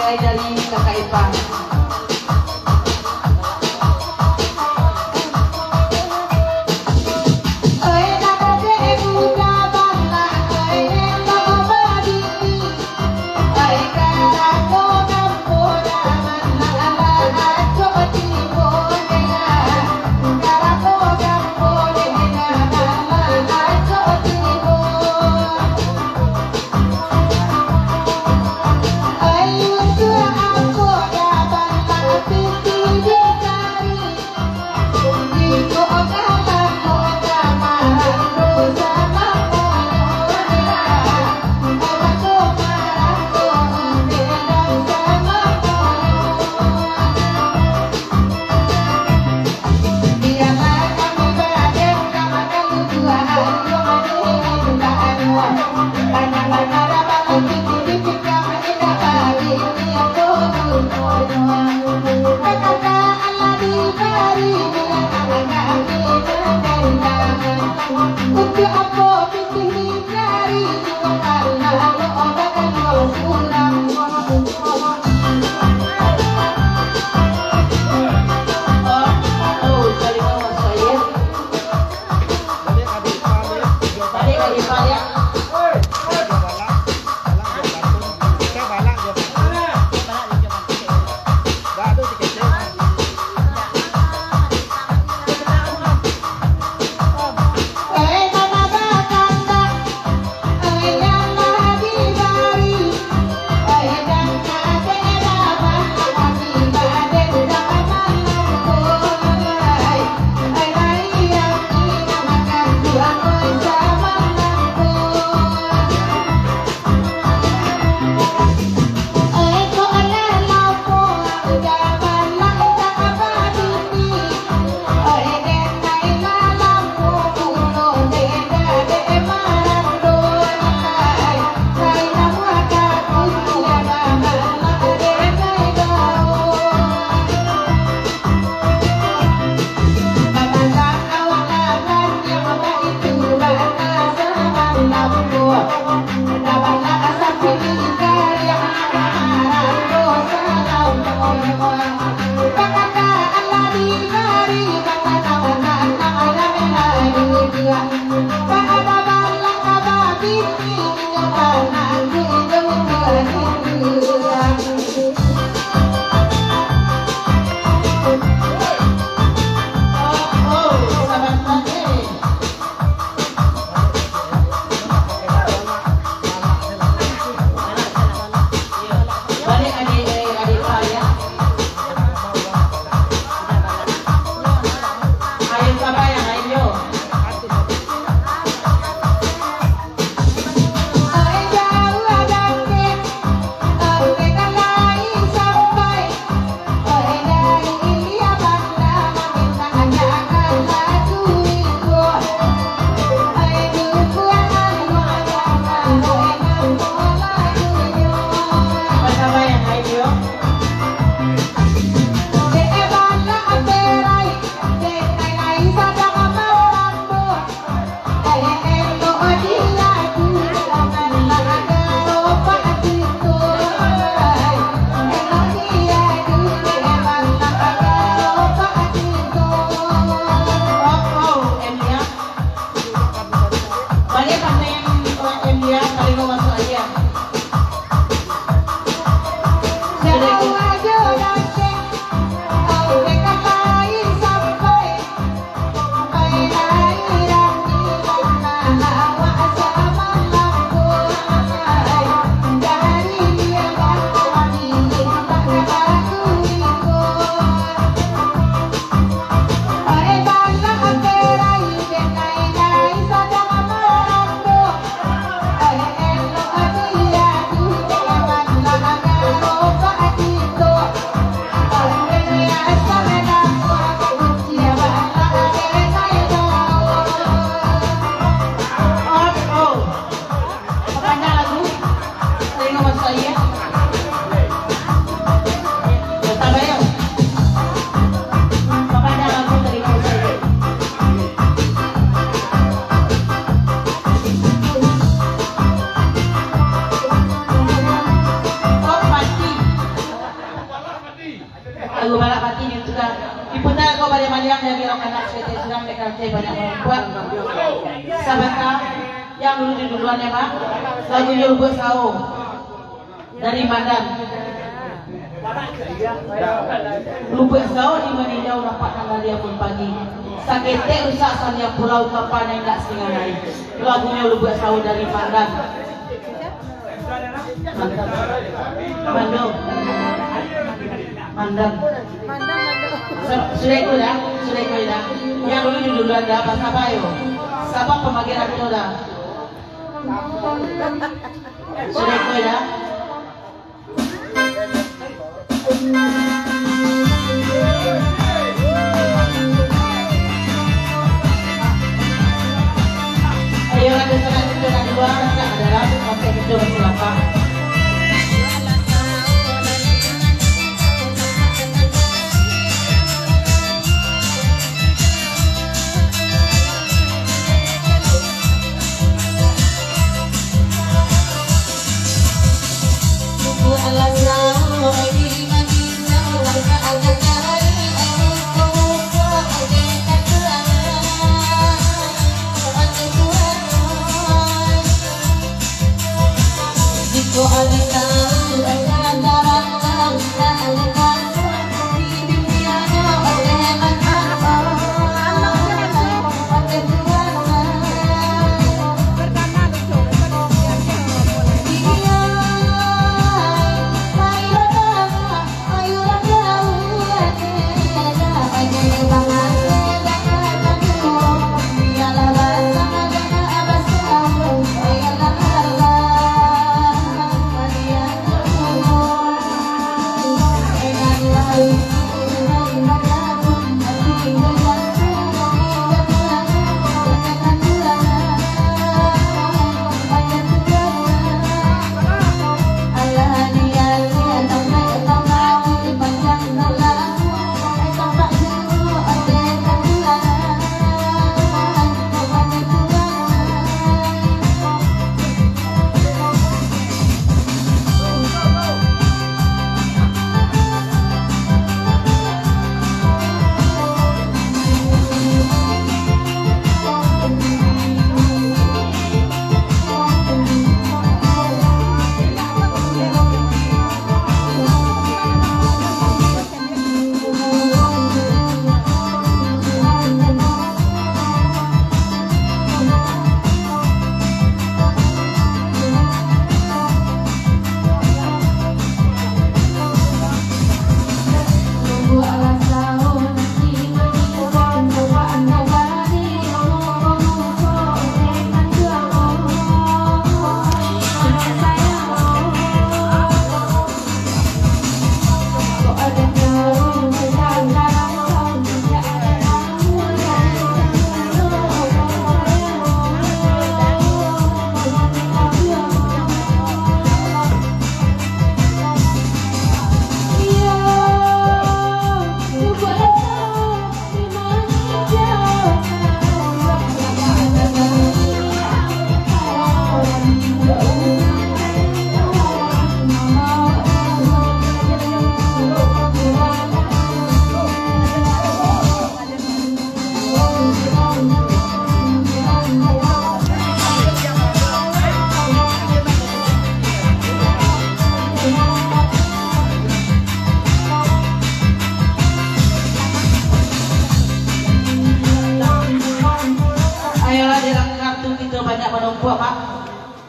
mulai dari kakak Ipang. Bye. yang dari orang anak saya sedang PKT banyak membuat sahabat yang dulu di duluan ya Pak lagu Yulbut Sao dari Mandan Lubuk Sao di Manindau dapat tanggal dia pun pagi sakete rusak salia pulau kapan yang tak singa naik lagunya Lubuk Sao dari Mandan Mandan sudah itu dah yang dulu di duluan dah apa siapa yo siapa pembagian itu dah sudah itu dah ayo ada sana itu di luar ada dalam oke itu silakan.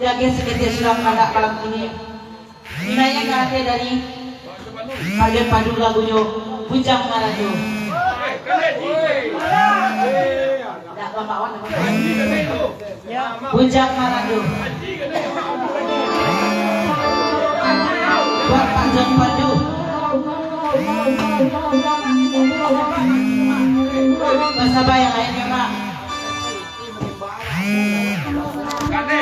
Jaga sedikit sudah agak malam ini. Minanya karate dari kalian padu lagunya Bujang Marado. Tidak lamawan Bujang Marado. Buat Pak Jong Padu. Bahasa bayang lainnya Pak. Karena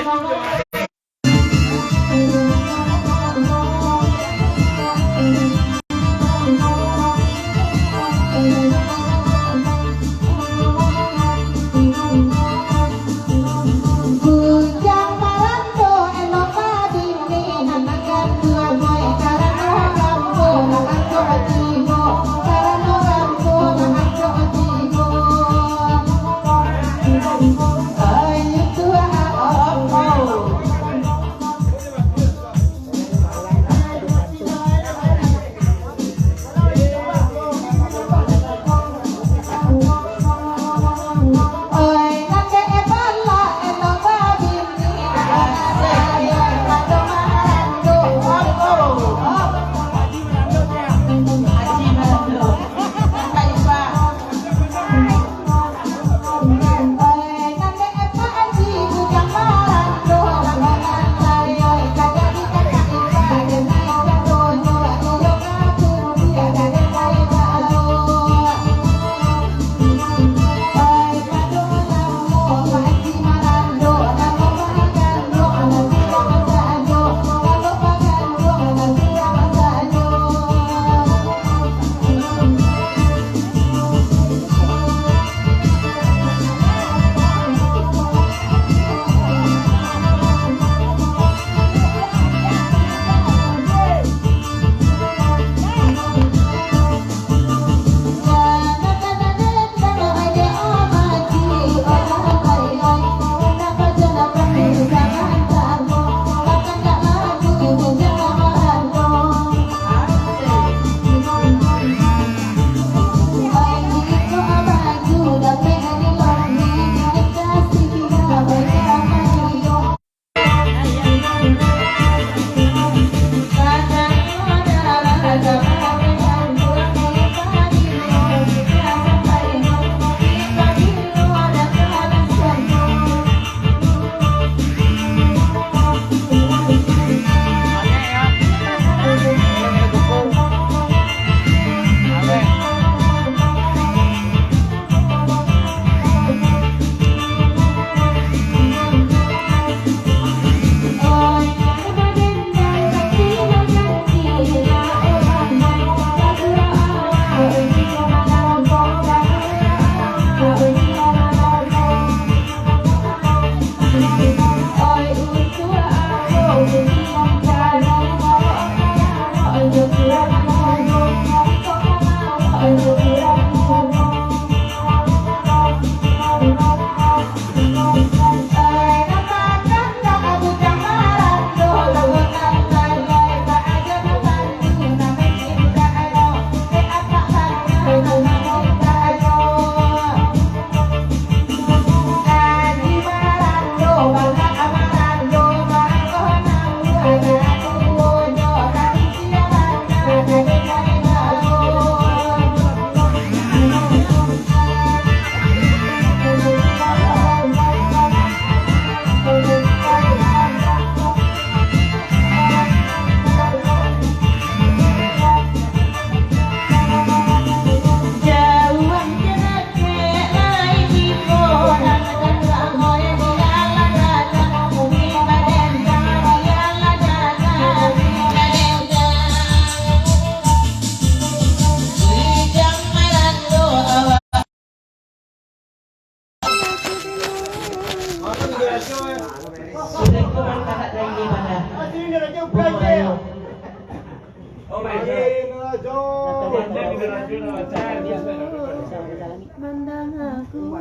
Mandang aku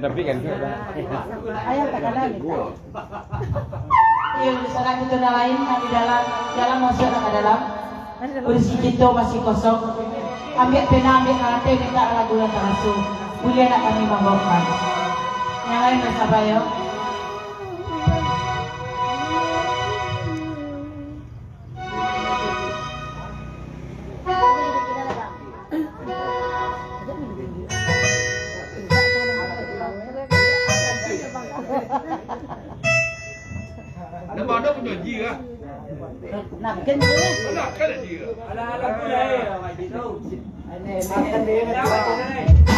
Tapi kan ayah tak ada iya di sana kita lain di dalam jalan masuk ke dalam kursi kita masih kosong ambil pena ambil karate minta lagu yang terhasil boleh nak kami membawakan yang lain bersabar ya Nó bỏ nó cũng gì á? nằm kinh nữa. Nó cái là gì á? Ala ku dai mày đi đâu? Này makan dia nak buat.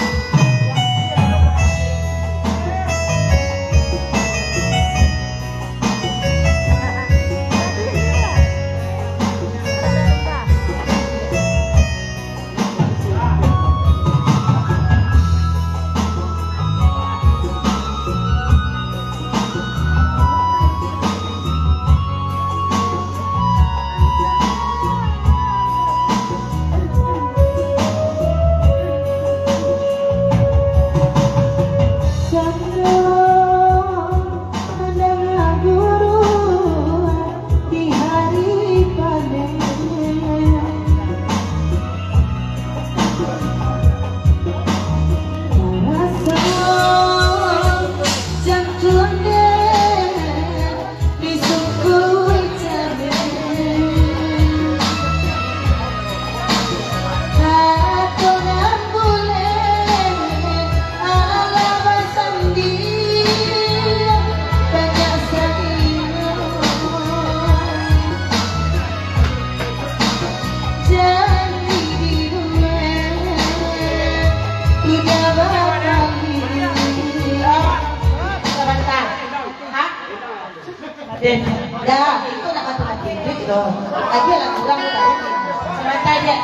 Dah, itu nak mati-mati gitu. Lagi lagu orang tadi. Sebentar dia.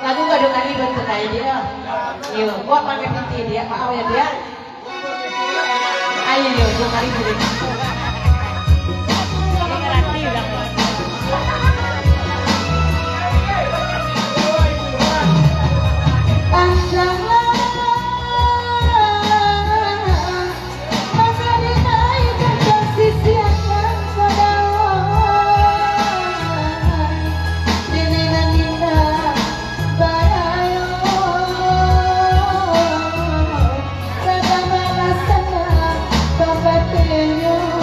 Lagu gak dengar ribet kayak dia. Yo, buat pakai peti dia, mau ya dia. Ayo yo, dengar ribet. Sana, Papa Tenyo.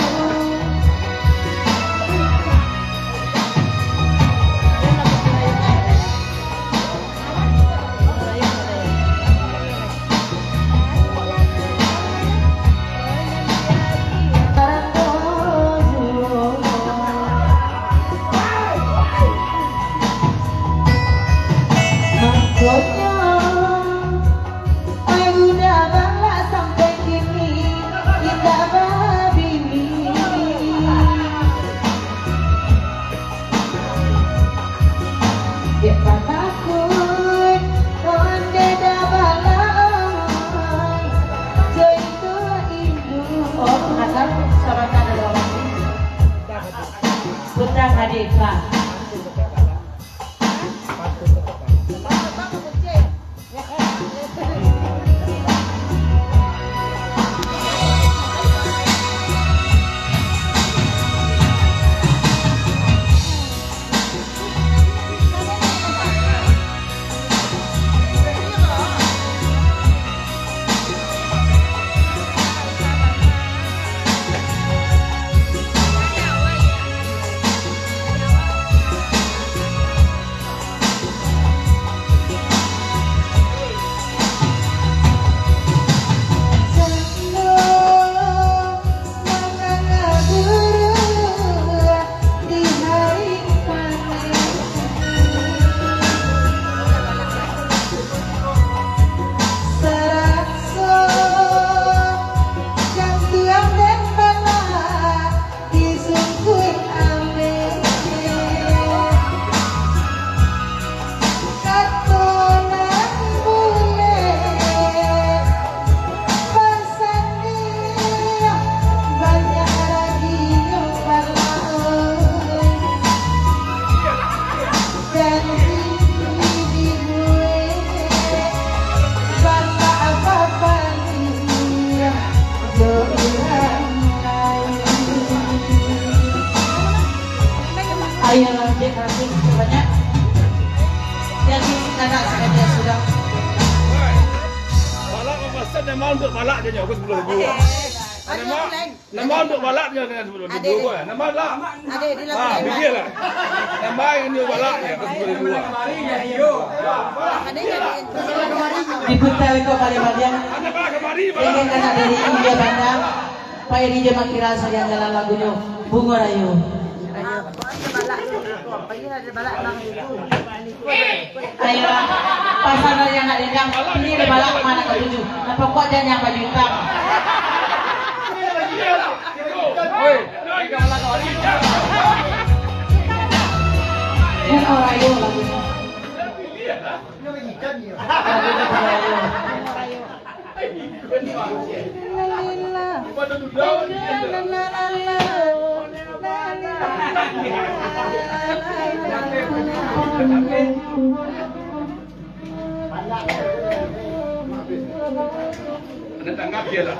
banyak. Yang sisi kanan saja sudah. Balak memesan yang mau untuk balak dia aku 10.000. Nama untuk balak dia dengan 10.000 kan. Nama lah. Ada di Ah, begini lah. Nama ini balak dia aku 10.000. Ada yang Diputar itu kali bagian. Ada balak kemari Dengan balak. anak dari India Bandang. Pak Edi Jema Kira saja jalan lagunya Bunga Rayu. Ayo pasal yang ada yang ini di balak mana ketujuh. Nah pokok dan yang baju hitam. Oi, ini balak kemari. Bunga Rayu lagunya. Lagunya Bunga Rayu. Pada duduk. Ada tanggap dia lah.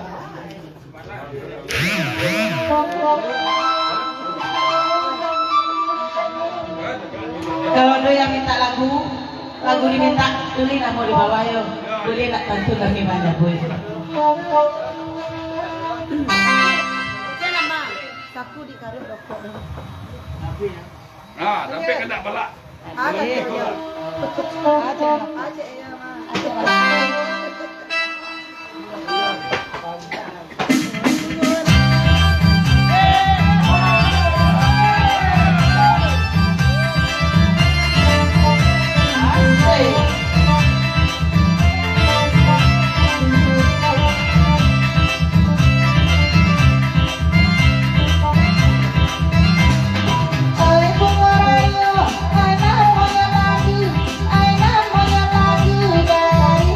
Kalau ada yang minta lagu diminta, tulis nama di bawah yo. Boleh nak bantu kami banyak boleh. Saku di karut rokok. Ah, sampai kena balak. Ada ya. Ada ya. Aina moya lagi dari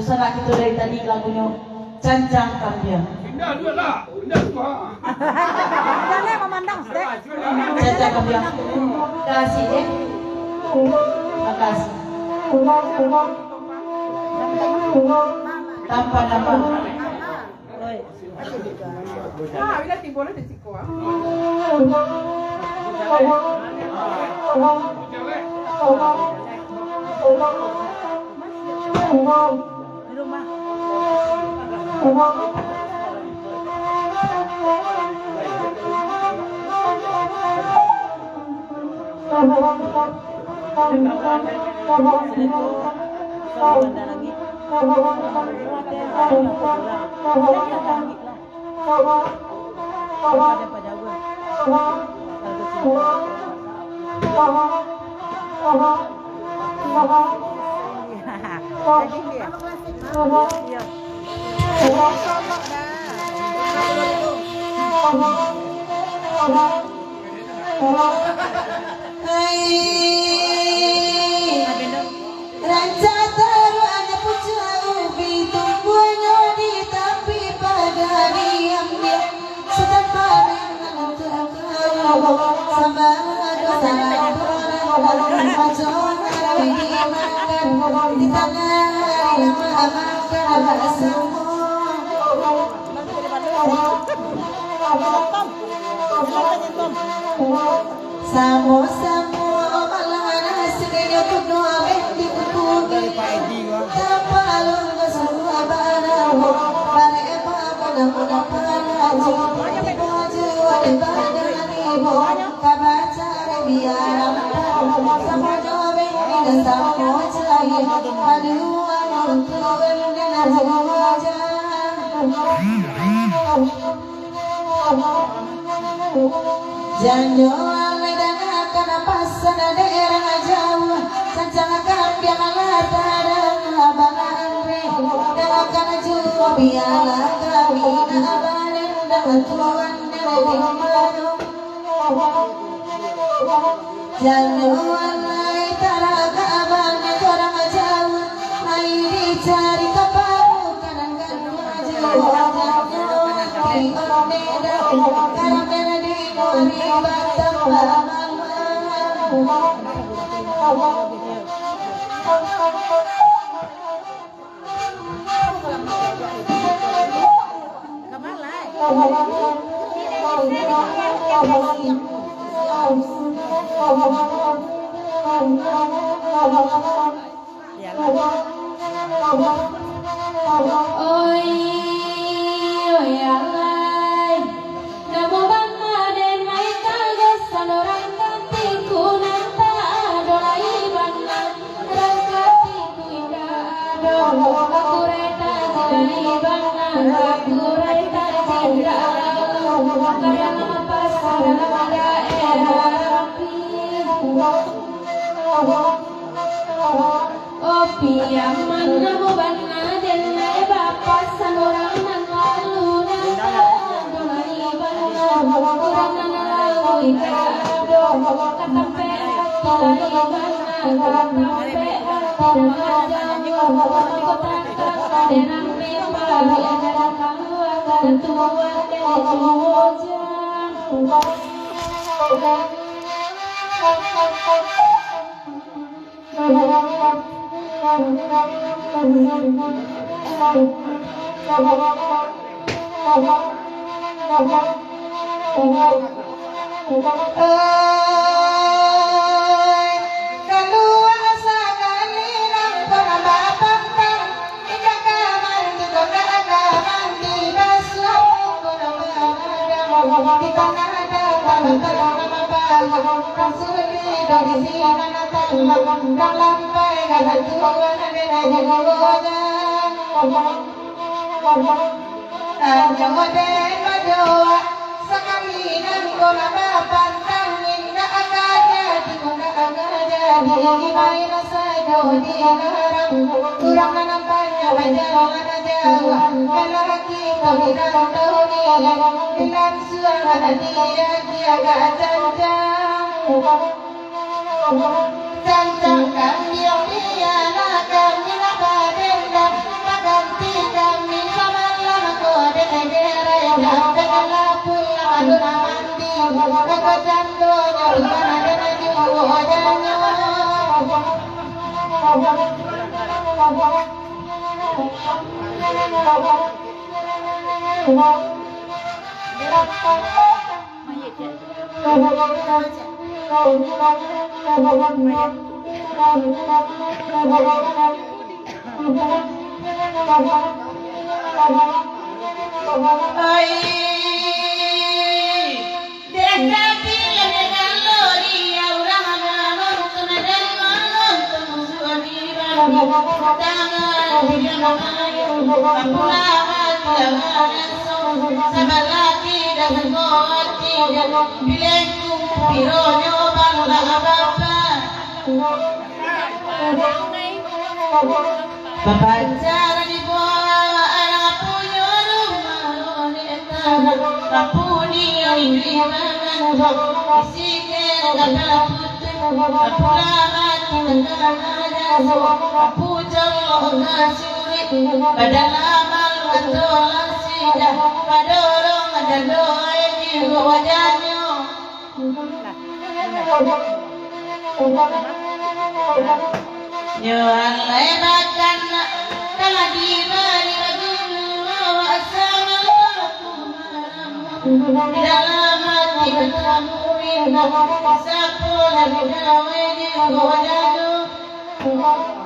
Gusto na kita dari tadi lagunya Cancang Kambiang. Indah juga lah. Indah semua. Jangan memandang, Dek. Cancang Kambiang. Kasih deh. Makasih. Tanpa nama. Di rumah. Ranca taruhan pucuk ubi tungguannya di tapi pada diamnya sedang panen untuk kau sama dosa orang macam dimakan di tangan makan semua samo malah nasi kaya kudu abdi kudu tapalung semua barang bare apa muda paraji baju badan ibu kabaca biar sama jobe dan samo cai aduh untuk dengan wajah janjo medan akan pasan daerah jauh cancang kambiang latar abangan re akan jua biala kami abanen dengan tuan dari mana janjo alai taraga abangan orang jauh ai dicari kaparu kanan kanan maju Oi, oi alay, namo bangga den mai kagas sanoran kantiku nanta adolai bangga rangkatiku indah ado aku reta jilai bangga aku reta jilai kaya nama pasar nama daerah rapi Opi aman namo bangga den mai bapak sanoran nang lalu nanta adolai bangga kurang nang lalu ikado katampe hati bangga katampe hati bangga kota denang mepa ada kamu akan tua Cancang kambiang dia nak kambiang badan dan Bapak Cara dibawa anak punya rumah Kapuni yang dimangan Bisikin kata putih Kapulaman Kapu jauh kasuri Badan amal Katola sidah Padorong ada doa di wajahnya Nyuan lebakan Kala di bari bagunu Asama di dalam hati bertamuin Sapu dari dawe di wajahnya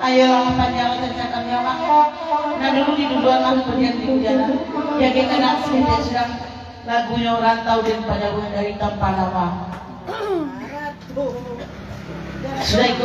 Ayo panjang tercakap nyamak Nah dulu di duluan lah kemudian di jalan Jaga kena sedih sedang lagunya rantau dan pada dari tanpa nama Sudah ikut